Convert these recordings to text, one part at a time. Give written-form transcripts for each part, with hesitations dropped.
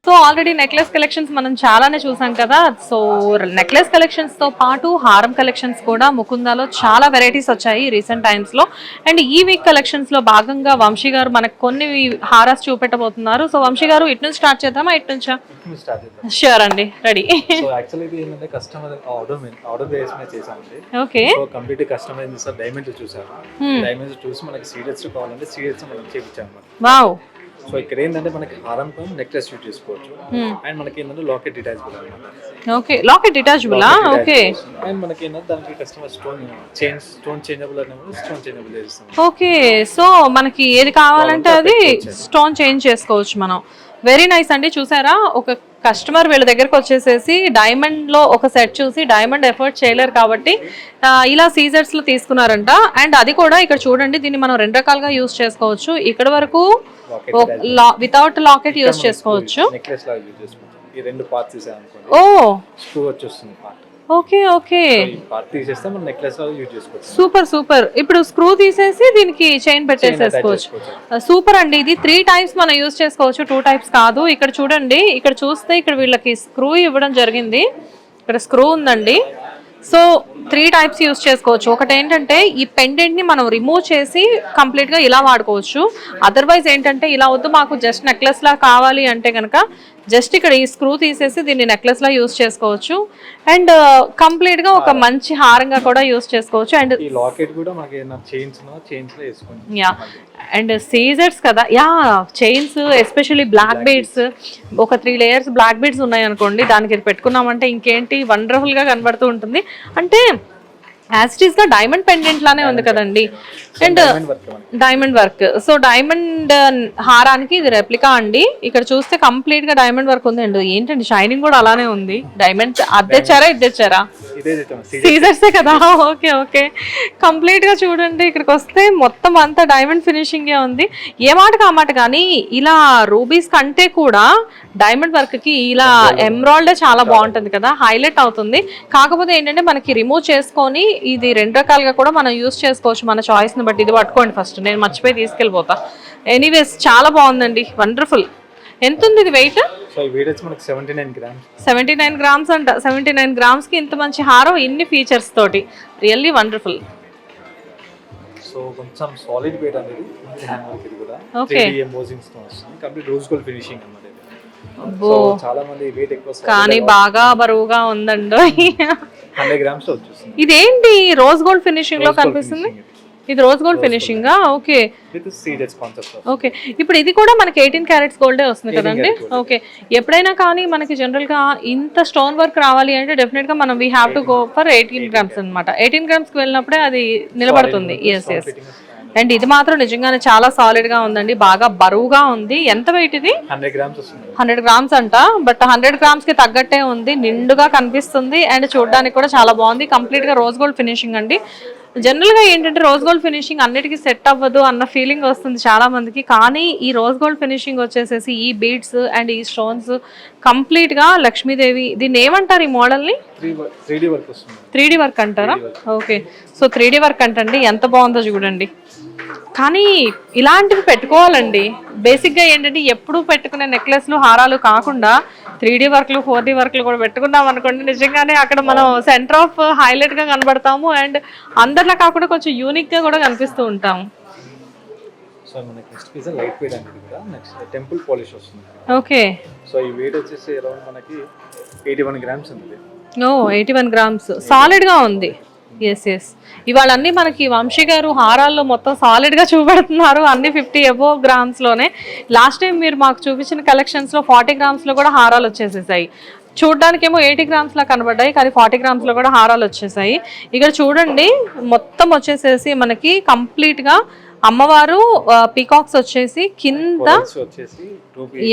So already necklace collections మనం చాలానే చూసాం కదా. సో నెక్లెస్ కలెక్షన్స్ తో పాటు హారం కలెక్షన్స్ కూడా ముకుందాలో చాలా వెరైటీస్ వచ్చాయి రీసెంట్ టైమ్స్ లో. అండ్ ఈ వీక్ కలెక్షన్స్ లో భాగంగా వంశీ గారు మనకు కొన్ని హారాస్ చూపెట్టబోతున్నారు. సో వంశీ గారు ఇటు నుంచి స్టార్ట్ చేద్దామా, ఇటు నుంచా? ష్యూర్ అండి, రెడీ. సో యాక్చువల్లీ ఇది ఏంటంటే కస్టమర్ ఆర్డర్ బేస్ మీద చేసామండి. ఓకే. సో కంప్లీట్ కస్టమైజ్ చేసారు. డైమండ్స్ చూసారు, డైమండ్స్ చూసి మనకి సీరియల్స్ కావాలంటే సీరియల్స్ మనం చేయించాము. వావ్. సో ఇక్కడ ఏంటంటే మనకి హారం పైన నెక్లెస్ యూజ్ చేసుకోవచ్చు. అండ్ మనకి ఏంటంటే లాకెట్ డిటాచబుల్ అన్నమాట. ఓకే, లాకెట్ డిటాచబులా? ఓకే. అండ్ మనకి ఏంటంటే దానికి కస్టమర్ స్టోన్ చేంజబుల్ అనేవి స్టోన్ చేంజబుల్ చేస్తాం. ఓకే, సో మనకి ఏది కావాలంటే అది స్టోన్ చేంజ్ చేసుకోవచ్చు మనం. వెరీ నైస్ అండి. చూసారా, ఒక కస్టమర్ వీళ్ళ దగ్గరకు వచ్చేసేసి డైమండ్ లో ఒక సెట్ చూసి డైమండ్ ఎఫర్ట్ చేయలేరు కాబట్టి ఇలా సీజర్స్ లో తీసుకున్నారంట. అండ్ అది కూడా ఇక్కడ చూడండి, దీన్ని మనం రెండు రకాలుగా యూజ్ చేసుకోవచ్చు. ఇక్కడ వరకు వితౌట్ లాకెట్ యూజ్ చేసుకోవచ్చు. నెక్లెస్ లాగా యూజ్ చేసుకోవచ్చు. ఈ రెండు పార్ట్స్ తీసామనుకోండి, ఓ స్క్రూ వచ్చేస్తుంది పార్ట్. ఓకే ఓకే, పార్ట్ తీసేస్తే మనం నెక్లెస్ లాగా యూజ్ చేసుకోవచ్చు. Super super. ఇప్పుడు స్క్రూ తీసేసి దీనికి చైన్ పెట్టేసేసుకోవచ్చు. సూపర్ అండి. ఇది 3 టైప్స్ మనం యూజ్ చేసుకోవచ్చు, 2 టైప్స్ కాదు. ఇక్కడ చూడండి, ఇక్కడ చూస్తే ఇక్కడ వీళ్ళకి స్క్రూ ఇవ్వడం జరిగింది. ఇక్కడ స్క్రూ ఉందండి. సో 3 టైప్స్ యూజ్ చేసుకోవచ్చు. ఒకటి ఏంటంటే ఈ పెండెంట్ ని మనం రిమూవ్ చేసి కంప్లీట్ గా ఇలా వాడుకోవచ్చు. అదర్వైజ్ ఏంటంటే ఇలా వద్దు మాకు జస్ట్ నెక్లెస్ లా కావాలి అంటే కనుక జస్ట్ ఇక్కడ ఈ స్క్రూ తీసేసి దీన్ని నెక్లెస్ లా యూజ్ చేసుకోవచ్చు. అండ్ కంప్లీట్ గా ఒక మంచి హారంగా కూడా యూజ్ చేసుకోవచ్చు. అండ్ ఈ లాకెట్ కూడా మనకి చైన్స్ లో వేసుకోండి. యా, అండ్ సీజర్స్ కదా, yeah chains especially black beads, ఒక 3 లేయర్స్ బ్లాక్ బీడ్స్ ఉన్నాయి అనుకోండి, దానికి ఇది పెట్టుకున్నామంటే ఇంకేంటి వండర్ఫుల్ గా కనబడుతూ ఉంటుంది. అంటే యాజ్ ఇట్ ఈస్ గా డైమండ్ పెండెంట్ లానే ఉంది కదండి. And diamond work. So diamond హారానికి ఇది రెప్లికా అండి. ఇక్కడ చూస్తే కంప్లీట్ గా డైమండ్ వర్క్ ఉంది. అండ్ ఏంటండి షైనింగ్ కూడా అలానే ఉంది. డైమండ్ అద్దెచ్చారా ఇద్దెచ్చారా? సీజర్సే కదా. ఓకే ఓకే, కంప్లీట్ గా చూడండి, ఇక్కడికి వస్తే మొత్తం అంతా డైమండ్ ఫినిషింగ్ ఉంది. ఏ మాటకు ఆ మాట కానీ ఇలా రూబీస్ కంటే కూడా డైమండ్ వర్క్ కి ఇలా ఎమరాల్డ్ చాలా బాగుంటుంది కదా, హైలైట్ అవుతుంది. కాకపోతే ఏంటంటే మనకి రిమూవ్ చేసుకొని ఇది 2 రకాలుగా కూడా మనం యూస్ చేసుకోవచ్చు మన చాయిస్ ని బట్టి. ఇది పట్టుకోండి ఫస్ట్, నేను మర్చిపోయి తీసుకెళ్ళిపోతా. ఎనీవేస్ చాలా బాగుందండి, వండర్ఫుల్. ఎంత ఉంది ఇది వెయిట్? సో ఈ వెయిట్ మనకి 79 గ్రామ్స్. 79 గ్రామ్స్ అంట. 79 గ్రామ్స్ కి ఇంత మంచి హారం, ఇన్ని ఫీచర్స్ తోటి, రియల్లీ వండర్ఫుల్. సో కొంచెం సాలిడ్ వెయిట్ అనేది హ్యాండ్ వర్క్. ఇది కూడా ఓకే, 3D ఎంబోసింగ్ తో వస్తుంది. కంప్లీట్ రోజ్ గోల్డ్ ఫినిషింగ్ అన్నమాట. అబ్బో, చాలా మంది వెయిట్ ఎక్కువ కానీ బాగా బరువుగా ఉందండి. 100 గ్రామ్స్ వచ్చేస్తుంది. ఇదేంటి రోజ్ గోల్డ్ ఫినిషింగ్ లో కనిపిస్తుంది? ఇది rose gold finishing. Okay okay. ఇప్పుడు ఇది కూడా మనకి 18 క్యారెట్స్ గోల్డే వస్తుంది కదండి. ఓకే, ఎప్పుడైనా కానీ మనకి జనరల్ గా ఇంత స్టోన్ వర్క్ రావాలి అంటే డెఫినెట్ గా మనం we have to go for 18 grams అనమాట. 18 గ్రామ్స్ కి వెళ్ళినప్పుడే అది నిలబడుతుంది. Yes yes. అండ్ ఇది మాత్రం నిజంగానే చాలా సాలిడ్ గా ఉందండి, బాగా బరువుగా ఉంది. ఎంత వెయిట్ ఇది? 100 గ్రామ్స్ వస్తుంది. 100 గ్రామ్స్ అంట. బట్ 100 గ్రామ్స్ కి తగ్గట్టే ఉంది, నిండుగా కనిపిస్తుంది. అండ్ చూడడానికి కూడా చాలా బాగుంది. కంప్లీట్ గా రోజ్ గోల్డ్ ఫినిషింగ్ అండి. జనరల్ గా ఏంటంటే రోజ్ గోల్డ్ ఫినిషింగ్ అన్నిటికీ సెట్ అవ్వదు అన్న ఫీలింగ్ వస్తుంది చాలా మందికి. కానీ ఈ రోజ్ గోల్డ్ ఫినిషింగ్ వచ్చేసేసి ఈ బీడ్స్ అండ్ ఈ స్టోన్స్ కంప్లీట్ గా లక్ష్మీదేవి, దీన్ని ఏమంటారు ఈ మోడల్ ని? 3D వర్క్ అంటారా? ఓకే, సో 3D వర్క్ అంటండి. ఎంత బాగుందో చూడండి. కానీ ఇలాంటివి పెట్టుకోవాలండి. బేసిక్గా ఏంటంటే ఎప్పుడు పెట్టుకునే నెక్లెస్లు హారాలు కాకుండా 3D వర్క్లు 4D వర్క్లు కూడా పెట్టుకున్నాం అనుకోండి, నిజంగానే అక్కడ మనం సెంటర్ ఆఫ్ హైలైట్గా కనబడతాము. అండ్ అందరిలా కాకుండా కొంచెం యూనిక్గా కూడా కనిపిస్తూ ఉంటాము. సో మనకి నెక్స్ట్ పీస్ లైట్ వెయిట్ అనేది కూడా నెక్స్ట్ టెంపుల్ పాలిష్ వస్తుంది. ఓకే, సో ఈ వెయిట్ వచ్చేసి అరౌండ్ మనకి 81 గ్రామ్స్ ఉంది. ఓ 81 గ్రామ్స్, సాలిడ్గా ఉంది. Yes yes. ఇవాళ అన్ని మనకి వంశీ గారు హారాల్లో మొత్తం సాలిడ్ గా చూపెడుతున్నారు, అన్ని 50 అబోవ్ గ్రామ్స్ లోనే. లాస్ట్ టైం మీరు మాకు చూపించిన కలెక్షన్స్ లో 40 గ్రామ్స్ లో కూడా హారాలు వచ్చేసేసాయి. చూడడానికేమో 80 గ్రామ్స్ లా కనబడ్డాయి, కానీ 40 గ్రామ్స్ లో కూడా హారాలు వచ్చేసాయి. ఇక్కడ చూడండి, మొత్తం వచ్చేసేసి మనకి కంప్లీట్ గా అమ్మవారు పీకాక్స్ వచ్చేసి కింద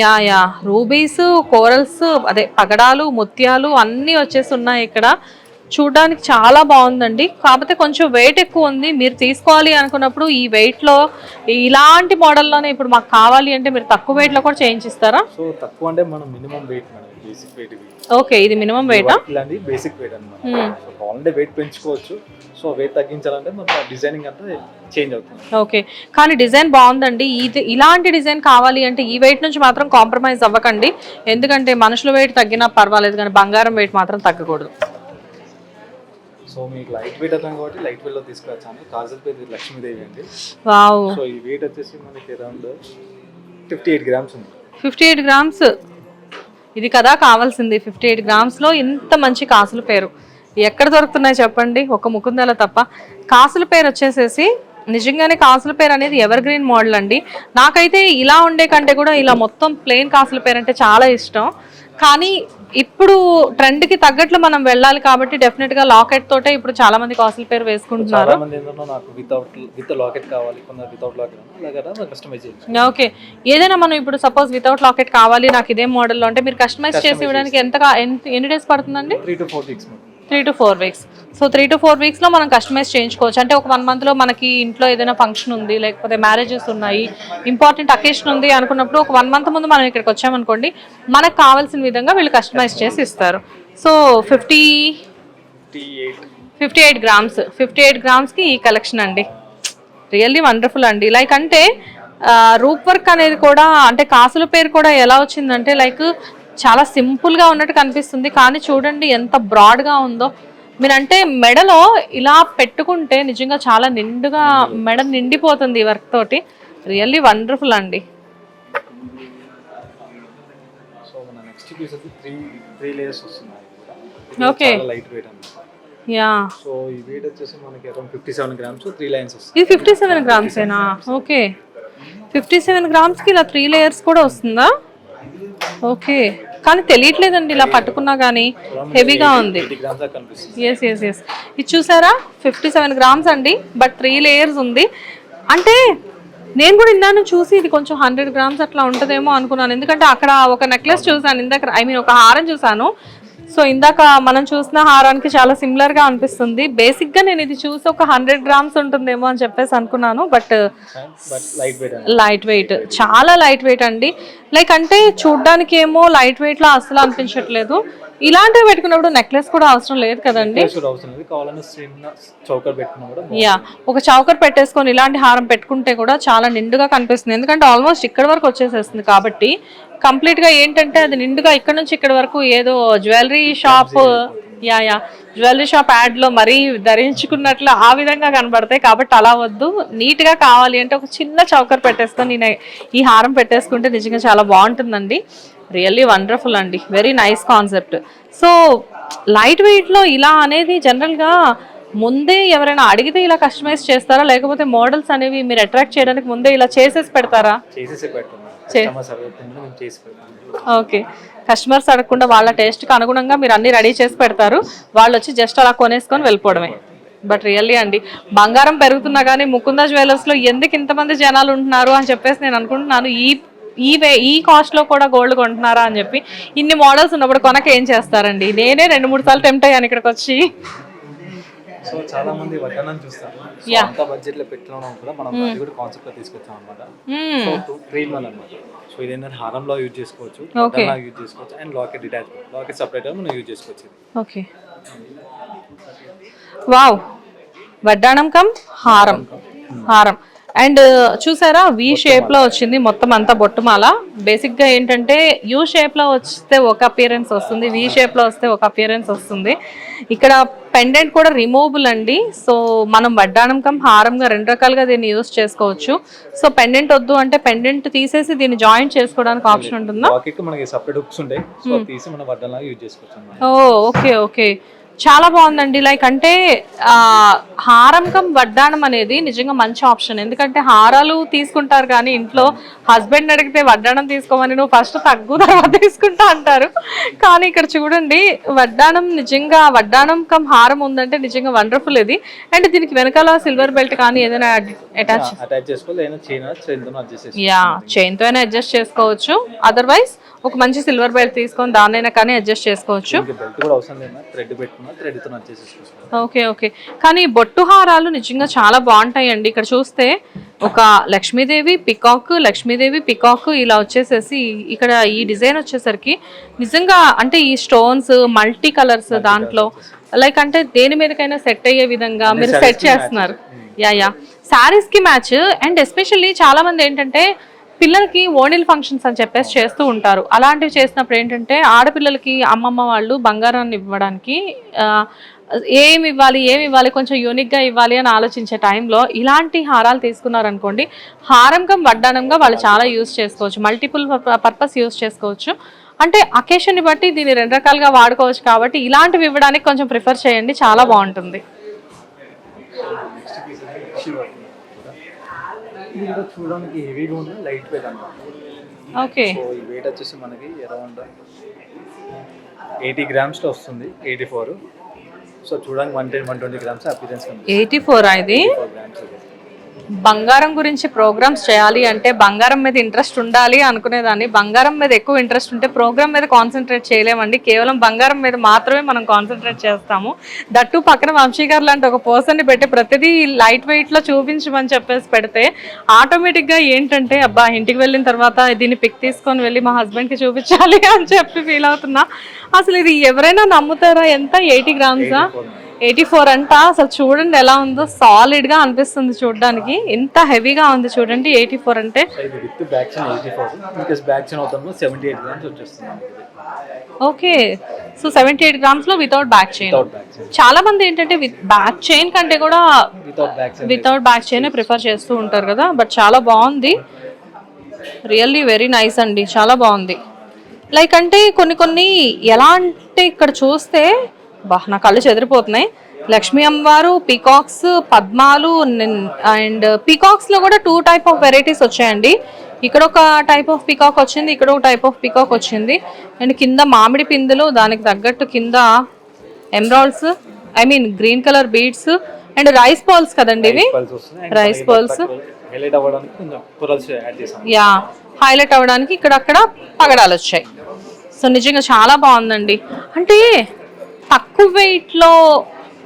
యా యా రూబీస్, కోరల్స్, అదే పగడాలు, ముత్యాలు అన్నీ వచ్చేసి ఉన్నాయి ఇక్కడ. చూడడానికి చాలా బాగుందండి. కాకపోతే కొంచెం వెయిట్ ఎక్కువ ఉంది. మీరు తీసుకోవాలి అనుకున్నప్పుడు ఈ వెయిట్లో ఇలాంటి మోడల్లోనే ఇప్పుడు మాకు కావాలి అంటే మీరు తక్కువ వెయిట్లో కూడా చేయించిస్తారా? సో తక్కువ అంటే మనం minimum weight, basic weight okay, ఇది మినిమం వెయిటా? ఇలాంటి బేసిక్ వెయిట్ అనమాట. సో కావాలంటే వెయిట్ పెంచుకోవచ్చు. సో వెయిట్ తగ్గించాలంటే మన డిజైనింగ్ అంతా చేంజ్ అవుతుంది. ఓకే, కానీ డిజైన్ బాగుందండి. ఇలాంటి డిజైన్ కావాలి అంటే ఈ వెయిట్ నుంచి మాత్రం కాంప్రమైజ్ అవ్వకండి. ఎందుకంటే మనుషుల వెయిట్ తగ్గినా పర్వాలేదు, కానీ బంగారం వెయిట్ మాత్రం తగ్గకూడదు. సో మీకు లైట్ వెయిట్ అవుతాం కాబట్టి లైట్ వెయిట్ లో తీసుకొచ్చాను. కాజల్ పేరు లక్ష్మీదేవి అండి. వావ్. సో ఈ వెయిట్ వచ్చేసి మనకి అరౌండ్ 58 గ్రామ్స్ ఉంది. 58 గ్రామ్స్, ఇది కదా కావాల్సింది. 58 గ్రామ్స్లో ఇంత మంచి కాసుల పేరు ఎక్కడ దొరుకుతున్నాయి చెప్పండి, ఒక ముకుందల తప్ప. కాసుల పేరు వచ్చేసేసి నిజంగానే కాసుల పేరు అనేది ఎవర్ గ్రీన్ మోడల్ అండి. నాకైతే ఇలా ఉండే కంటే కూడా ఇలా మొత్తం ప్లెయిన్ కాసుల పేరు అంటే చాలా ఇష్టం. కానీ ఇప్పుడు ట్రెండ్కి తగ్గట్లు మనం వెళ్ళాలి కాబట్టి డెఫినెట్గా లాకెట్ తోటే ఇప్పుడు చాలా మంది కాసుల పేరు వేసుకుంటున్నారు. చాలా మంది ఏంటంటే నాకు విత్ లాకెట్ కావాలి, కొందరు వితౌట్ లాకెట్ అలాగే కస్టమైజ్ చేయాలి. ఓకే, ఏదైనా మనం ఇప్పుడు సపోజ్ వితౌట్ లాకెట్ కావాలి నాకు ఇదే మోడల్లో అంటే మీరు కస్టమైజ్ చేసి ఇవ్వడానికి ఎన్ని డేస్ పడుతుందండి? 3 to 4 weeks. 3 to 4 weeks. So 3 to 4 weeksలో మనం కస్టమైజ్ చేయించుకోవచ్చు. అంటే ఒక 1 monthలో మనకి ఇంట్లో ఏదైనా ఫంక్షన్ ఉంది, లేకపోతే మ్యారేజెస్ ఉన్నాయి, ఇంపార్టెంట్ అకేషన్ ఉంది అనుకున్నప్పుడు ఒక 1 month ముందు మనం ఇక్కడికి వచ్చామనుకోండి, మనకు కావాల్సిన విధంగా వీళ్ళు కస్టమైజ్ చేసి ఇస్తారు. సో 58 గ్రామ్స్, 58 గ్రామ్స్కి ఈ కలెక్షన్ అండి. రియల్లీ వండర్ఫుల్ అండి. లైక్ అంటే రూప్ వర్క్ అనేది కూడా, అంటే కాసుల పేరు కూడా ఎలా వచ్చిందంటే లైక్ చాలా సింపుల్గా ఉన్నట్టు కనిపిస్తుంది, కానీ చూడండి ఎంత బ్రాడ్గా ఉందో. మీరంటే మెడలో ఇలా పెట్టుకుంటే నిజంగా చాలా నిండుగా మెడ నిండిపోతుంది ఈ వర్క్ తోటి. రియల్లీ వండర్ఫుల్ అండి. సో మన నెక్స్ట్ పీస్ వచ్చి 3 లేయర్స్ వస్తున్నాయి. ఓకే, చాలా లైట్ వెయిట్ అన్నమాట. యా. సో ఈ వెయిట్ వచ్చేసి మనకి అరౌండ్ 57 గ్రామ్స్, 3 లైన్స్ వస్తుంది. ఇది 57 గ్రామ్సేనా? ఓకే, 57 గ్రామ్స్కి ఇలా 3 లేయర్స్ కూడా వస్తుందా? ఓకే, కానీ తెలియట్లేదండి ఇలా పట్టుకున్నా కానీ హెవీగా ఉంది. ఎస్ ఎస్ ఎస్, ఇది చూసారా 57 గ్రామ్స్ అండి, బట్ 3 లేయర్స్ ఉంది. అంటే నేను కూడా ఇందాక చూసి ఇది కొంచెం 100 గ్రామ్స్ అట్లా ఉంటుందేమో అనుకున్నాను, ఎందుకంటే అక్కడ ఒక నెక్లెస్ చూసాను ఇందాక, ఒక హారం చూసాను. సో ఇందాక మనం చూసిన హారానికి చాలా సిమిలర్గా అనిపిస్తుంది. బేసిక్గా నేను ఇది చూసి ఒక 100 గ్రామ్స్ ఉంటుందేమో అని చెప్పేసి అనుకున్నాను, బట్ లైట్ వెయిట్, చాలా లైట్ వెయిట్ అండి. లైక్ అంటే చూడ్డానికి ఏమో లైట్ వెయిట్లో అసలు అనిపించట్లేదు. ఇలాంటివి పెట్టుకున్నప్పుడు నెక్లెస్ కూడా అవసరం లేదు కదండి. యా, ఒక చౌకర్ పెట్టేసుకొని ఇలాంటి హారం పెట్టుకుంటే కూడా చాలా నిండుగా కనిపిస్తుంది, ఎందుకంటే ఆల్మోస్ట్ ఇక్కడ వరకు వచ్చేసేస్తుంది కాబట్టి కంప్లీట్గా ఏంటంటే అది నిండుగా ఇక్కడ నుంచి ఇక్కడ వరకు ఏదో జ్యువెలరీ షాప్, జ్యువెలరీ షాప్ యాడ్లో మరీ ధరించుకున్నట్లు ఆ విధంగా కనబడతాయి. కాబట్టి అలా వద్దు, నీట్గా కావాలి అంటే ఒక చిన్న చౌకర్ పెట్టేసుకొని నేను ఈ హారం పెట్టేసుకుంటే నిజంగా చాలా బాగుంటుందండి. రియల్లీ వండర్ఫుల్ అండి, very nice concept. So light వెయిట్లో ఇలా అనేది జనరల్గా ముందే ఎవరైనా అడిగితే ఇలా కస్టమైజ్ చేస్తారా, లేకపోతే మోడల్స్ అనేవి మీరు అట్రాక్ట్ చేయడానికి ముందే ఇలా చేసేసి పెడతారా? ఓకే, కస్టమర్స్ అడగకుండా వాళ్ళ టేస్ట్కి అనుగుణంగా మీరు అన్ని రెడీ చేసి పెడతారు, వాళ్ళు వచ్చి జస్ట్ అలా కొనేసుకొని వెళ్ళిపోవడమే. బట్ రియల్లీ అండి, బంగారం పెరుగుతున్నా కానీ ముకుంద జ్యువెలర్స్లో ఎందుకు ఇంతమంది జనాలు ఉంటున్నారు అని చెప్పేసి నేను అనుకుంటున్నాను. ఈ కాస్ట్లో కూడా గోల్డ్ కొంటున్నారా అని చెప్పి. ఇన్ని మోడల్స్ ఉన్నప్పుడు కొనక ఏం చేస్తారండి? నేనే 2-3 సార్లు టెంప్ట్ అయ్యాను ఇక్కడికి వచ్చి. సో చాలా మంది వడ్డానం చూస్తారు, అంత బడ్జెట్ లో పెట్టడం కూడా మనం అది కూడా కాన్సెప్ట్ లో తీసుకొచ్చాం అన్నమాట. సో 3-in-1 అన్నమాట. సో ఇది ఏంటంటే హారంలో యూజ్ చేసుకోవచ్చు, వడ్డానం యూజ్ చేసుకోవచ్చు, and locket detachable, locket separate గా మనం యూజ్ చేసుకోవచ్చు. ఓకే, వావ్, వడ్డానం కమ్ హారం. అండ్ చూసారా వి షేప్లో వచ్చింది మొత్తం అంతా బొట్టుమాల. బేసిక్గా ఏంటంటే యూ షేప్లో వస్తే ఒక అపియరెన్స్ వస్తుంది, వి షేప్లో వస్తే ఒక అపియరెన్స్ వస్తుంది. ఇక్కడ పెండెంట్ కూడా రిమూవబుల్ అండి. సో మనం వడ్డానం కమ్ హారంగా 2 రకాలుగా దీన్ని యూస్ చేసుకోవచ్చు. సో పెండెంట్ వద్దు అంటే పెండెంట్ తీసేసి దీన్ని జాయింట్ చేసుకోవడానికి ఆప్షన్ ఉంటుందా? ఓకే ఓకే, చాలా బాగుందండి. లైక్ అంటే హారం కమ్ వడ్డాణం అనేది నిజంగా మంచి ఆప్షన్, ఎందుకంటే హారాలు తీసుకుంటారు కానీ ఇంట్లో హస్బెండ్ అడిగితే వడ్డాణం తీసుకోమని నువ్వు ఫస్ట్ తగ్గు తర్వాత తీసుకుంటా అంటారు. కానీ ఇక్కడ చూడండి వడ్డాణం, నిజంగా వడ్డాణం కమ్ హారం ఉందంటే నిజంగా వండర్ఫుల్ ఇది. అండ్ దీనికి వెనకాల సిల్వర్ బెల్ట్ కానీ ఏదైనా అటాచ్ చైన్ తో అయినా అడ్జస్ట్ చేసుకోవచ్చు, అదర్వైజ్ ఒక మంచి సిల్వర్ బెల్ట్ తీసుకొని దాన్నైనా కానీ అడ్జస్ట్ చేసుకోవచ్చు. ఓకే ఓకే, కానీ బొట్టు హారాలు నిజంగా చాలా బాగుంటాయండి. ఇక్కడ చూస్తే ఒక లక్ష్మీదేవి పికాక్ ఇలా వచ్చేసేసి ఇక్కడ ఈ డిజైన్ వచ్చేసరికి నిజంగా అంటే ఈ స్టోన్స్ మల్టీ కలర్స్ దాంట్లో లైక్ అంటే దేని మీదకైనా సెట్ అయ్యే విధంగా మీరు సెట్ చేస్తున్నారు. యా శారీస్ కి మ్యాచ్. అండ్ ఎస్పెషల్లీ చాలా మంది ఏంటంటే పిల్లలకి ఓణీల్ ఫంక్షన్స్ అని చెప్పేసి చేస్తూ ఉంటారు. అలాంటివి చేసినప్పుడు ఏంటంటే ఆడపిల్లలకి అమ్మమ్మ వాళ్ళు బంగారాన్ని ఇవ్వడానికి ఏమి ఇవ్వాలి కొంచెం యూనిక్గా ఇవ్వాలి అని ఆలోచించే టైంలో ఇలాంటి హారాలు తీసుకున్నారనుకోండి, హారంకం వడ్డానంగా వాళ్ళు చాలా యూజ్ చేసుకోవచ్చు, మల్టిపుల్ పర్పస్ యూజ్ చేసుకోవచ్చు. అంటే అకేషన్ని బట్టి దీన్ని 2 రకాలుగా వాడుకోవచ్చు. కాబట్టి ఇలాంటివి ఇవ్వడానికి కొంచెం ప్రిఫర్ చేయండి, చాలా బాగుంటుంది. ఇది కూడా చూడడానికి హెవీగా ఉంది, లైట్ వెయిట్ అన్నమాట. ఓకే. సో ఈ వెయిట్ వచ్చేసి మనకి అరౌండ్ 80 గ్రామ్స్లో వస్తుంది, 84. సో చూడడానికి 120 గ్రామ్స్ అపీరెన్స్. 84 ఇది. బంగారం గురించి ప్రోగ్రామ్స్ చేయాలి అంటే బంగారం మీద ఇంట్రెస్ట్ ఉండాలి అనుకునేదాన్ని. బంగారం మీద ఎక్కువ ఇంట్రెస్ట్ ఉంటే ప్రోగ్రామ్ మీద కాన్సన్ట్రేట్ చేయలేమండి. కేవలం బంగారం మీద మాత్రమే మనం కాన్సన్ట్రేట్ చేస్తాము. దట్టు పక్కన వంశీ గారు లాంటి ఒక పర్సన్ని పెట్టి ప్రతిదీ లైట్ వెయిట్లో చూపించమని చెప్పేసి పెడితే ఆటోమేటిక్గా ఏంటంటే అబ్బా ఇంటికి వెళ్ళిన తర్వాత దీన్ని పిక్ తీసుకొని వెళ్ళి మా హస్బెండ్కి చూపించాలి అని చెప్పి ఫీల్ అవుతున్నా. అసలు ఇది ఎవరైనా నమ్ముతారా? ఎంత 80 గ్రామ్సా? 84 అంట. అసలు చూడండి ఎలా ఉందో, సాలిడ్ గా అనిపిస్తుంది చూడడానికి. ఎంత హెవీగా ఉంది చూడండి 84 అంటే. ఓకే. సో 78 గ్రామ్స్ లో వితౌట్ బ్యాక్ చైన్. చాలా మంది ఏంటంటే బ్యాక్ చైన్ కంటే కూడా వితౌట్ బ్యాక్ చైన్ ప్రిఫర్ చేస్తూ ఉంటారు కదా. బట్ చాలా బాగుంది, రియల్లీ వెరీ నైస్ అండి, చాలా బాగుంది. లైక్ అంటే కొన్ని ఎలా అంటే ఇక్కడ చూస్తే నా కళ్ళు చెదిరిపోతున్నాయి. లక్ష్మీ అమ్మవారు, పీకాక్స్, పద్మాలు అండ్ పీకాక్స్ లో కూడా 2 టైప్ ఆఫ్ వెరైటీస్ వచ్చాయండి. ఇక్కడ ఒక టైప్ ఆఫ్ పీకాక్ వచ్చింది, ఇక్కడ ఒక టైప్ ఆఫ్ పీకాక్ వచ్చింది. అండ్ కింద మామిడి పిందులు, దానికి తగ్గట్టు కింద emeralds, green colour beads and rice pearls కదండి ఇవి. రైస్ పర్ల్స్ యా హైలైట్ అవ్వడానికి ఇక్కడక్కడ పగడాలు వచ్చాయి. సో నిజంగా చాలా బాగుందండి. అంటే తక్కువ వెయిట్లో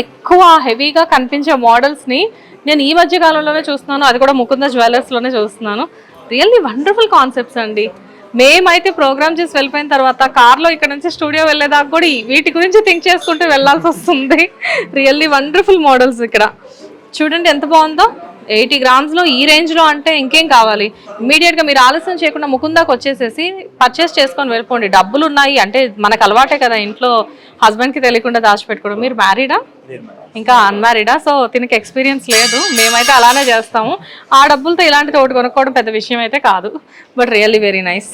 ఎక్కువ హెవీగా కనిపించే మోడల్స్ని నేను ఈ మధ్య కాలంలోనే చూస్తున్నాను, అది కూడా ముకుంద జ్యువెలర్స్లోనే చూస్తున్నాను. రియల్లీ వండర్ఫుల్ కాన్సెప్ట్స్ అండి. మేమైతే ప్రోగ్రామ్ చేసి వెళ్ళిపోయిన తర్వాత కార్లో ఇక్కడ నుంచి స్టూడియో వెళ్ళేదాకా కూడా వీటి గురించి థింక్ చేసుకుంటూ వెళ్ళాల్సి వస్తుంది. Really wonderful models. ఇక్కడ చూడండి ఎంత బాగుందో. 80 గ్రామ్స్లో ఈ రేంజ్లో అంటే ఇంకేం కావాలి. ఇమీడియట్గా మీరు ఆలస్యం చేయకుండా ముకుందాకు వచ్చేసేసి పర్చేస్ చేసుకొని వెళ్ళిపోండి. డబ్బులు ఉన్నాయి అంటే మనకు అలవాటే కదా ఇంట్లో హస్బెండ్కి తెలియకుండా దాచిపెట్టుకోవడం. మీరు మ్యారీడా ఇంకా అన్మ్యారీడా? సో దీనికి ఎక్స్పీరియన్స్ లేదు, మేమైతే అలానే చేస్తాము. ఆ డబ్బులతో ఇలాంటిది ఒకటి కొనుక్కోవడం పెద్ద విషయం అయితే కాదు. But really very nice.